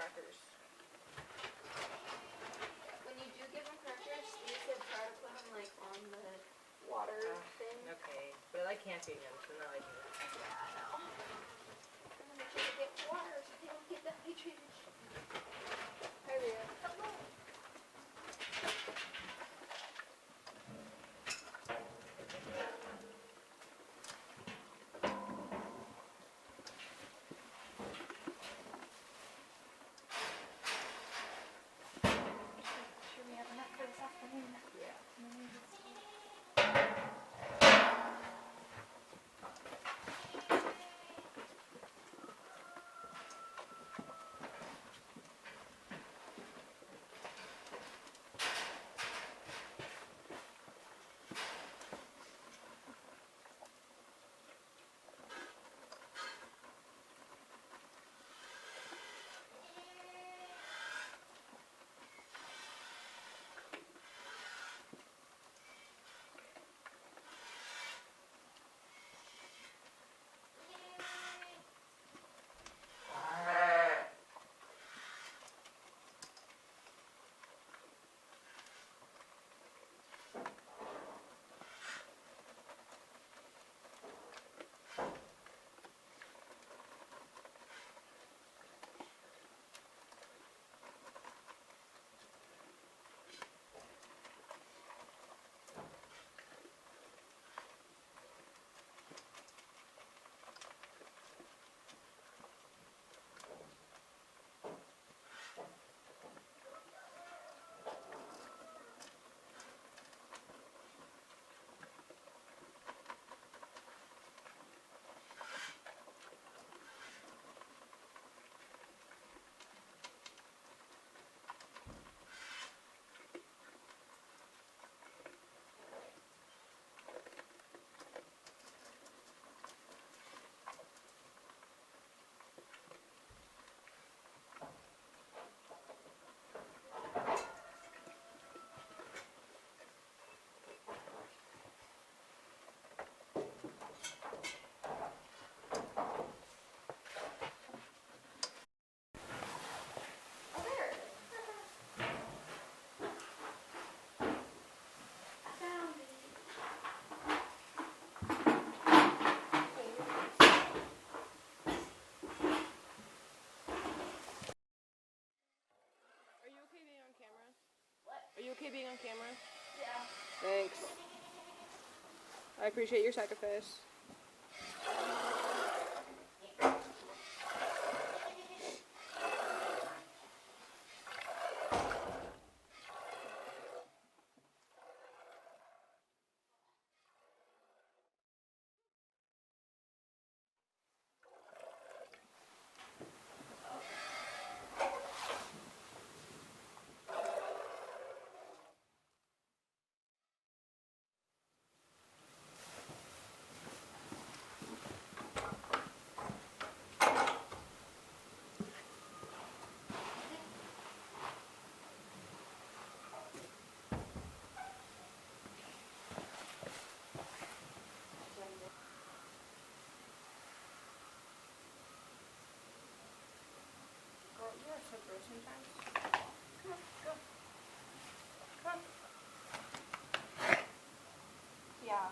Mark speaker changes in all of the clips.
Speaker 1: crackers.
Speaker 2: When you do give them crackers, you should try to put them like on the water thing.
Speaker 1: Okay, but I can't feed him, so now I do.
Speaker 2: Yeah, I know. And then make sure to get water so they don't get dehydrated. Hi, Leah. Hello. Sure we have enough for this afternoon.
Speaker 1: Yeah. Are you okay being on camera?
Speaker 2: Yeah.
Speaker 1: Thanks. I appreciate your sacrifice.
Speaker 2: Girl, you are so gross sometimes. Come on, go. Come on. Yeah.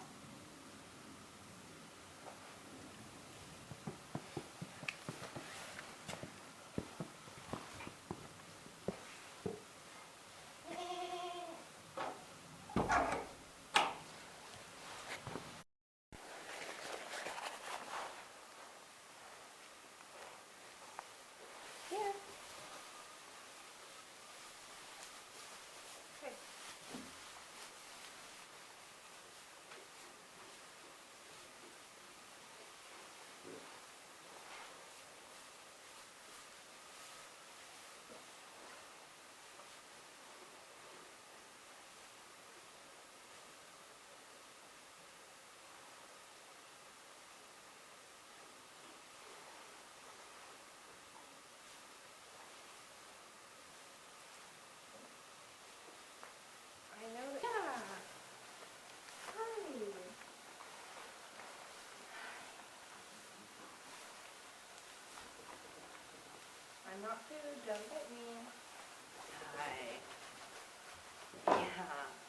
Speaker 2: Here.
Speaker 1: I'm not food, don't bite me. Hi. Yeah.